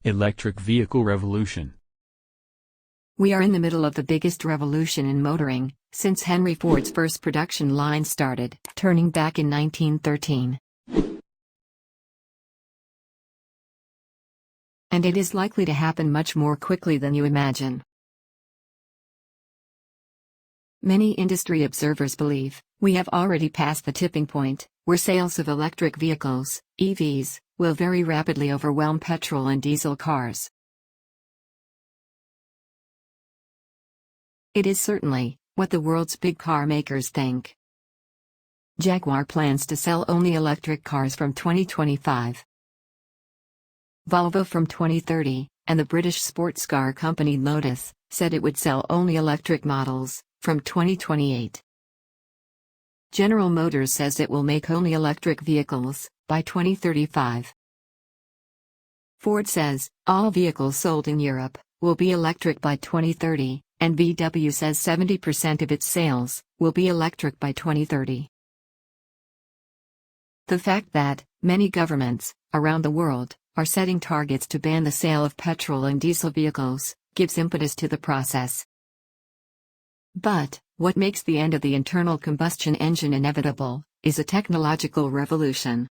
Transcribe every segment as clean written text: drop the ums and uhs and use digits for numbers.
Electric vehicle revolution. We are in the middle of the biggest revolution in motoring, since Henry Ford's first production line started, turning back in 1913. And it is likely to happen much more quickly than you imagine. Many industry observers believe we have already passed the tipping point, where sales of electric vehicles, EVs, will very rapidly overwhelm petrol and diesel cars. It is certainly what the world's big car makers think. Jaguar plans to sell only electric cars from 2025. Volvo from 2030, and the British sportscar company Lotus said it would sell only electric models from 2028. General Motors says it will make only electric vehicles by 2035. Ford says all vehicles sold in Europe will be electric by 2030, and VW says 70% of its sales will be electric by 2030. The fact that many governments around the world are setting targets to ban the sale of petrol and diesel vehicles gives impetus to the process. But what makes the end of the internal combustion engine inevitable is a technological revolution.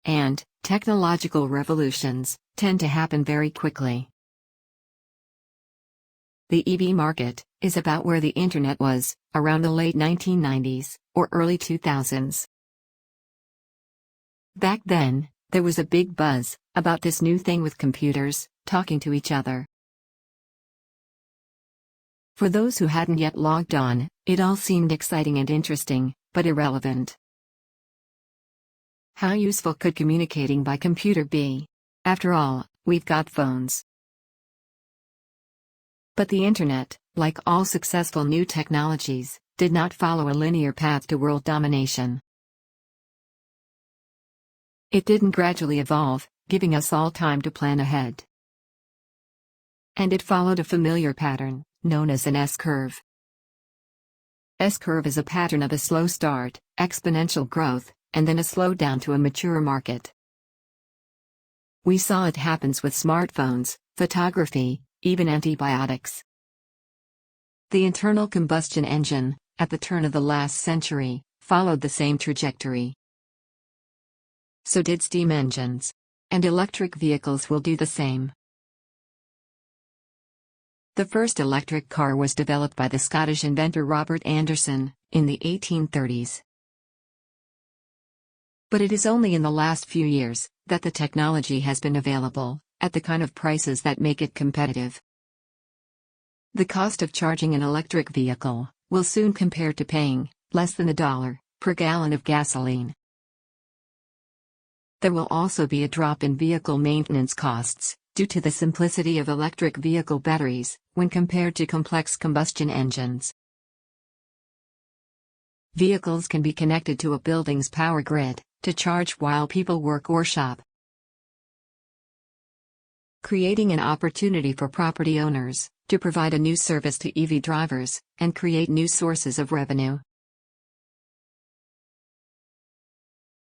And technological revolutions tend to happen very quickly. The EV market is about where the internet was around the late 1990s or early 2000s. Back then, there was a big buzz about this new thing with computers talking to each other. For those who hadn't yet logged on, it all seemed exciting and interesting, but irrelevant. How useful could communicating by computer be? After all, we've got phones. But the internet, like all successful new technologies, did not follow a linear path to world domination. It didn't gradually evolve, giving us all time to plan ahead. And it followed a familiar pattern, known as an S-curve. S-curve is a pattern of a slow start, exponential growth, and then a slowdown to a mature market. We saw it happens with smartphones, photography, even antibiotics. The internal combustion engine, at the turn of the last century, followed the same trajectory. So did steam engines. And electric vehicles will do the same. The first electric car was developed by the Scottish inventor Robert Anderson in the 1830s. But it is only in the last few years that the technology has been available at the kind of prices that make it competitive. The cost of charging an electric vehicle will soon compare to paying less than $1 per gallon of gasoline. There will also be a drop in vehicle maintenance costs due to the simplicity of electric vehicle batteries when compared to complex combustion engines. Vehicles can be connected to a building's power grid to charge while people work or shop, creating an opportunity for property owners to provide a new service to EV drivers and create new sources of revenue.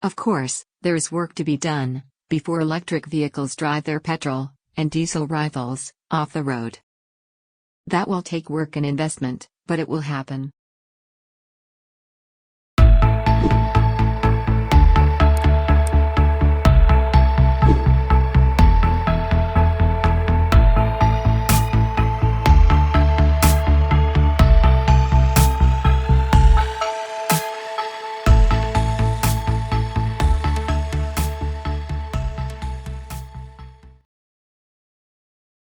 Of course, there is work to be done before electric vehicles drive their petrol and diesel rivals off the road. That will take work and investment, but it will happen.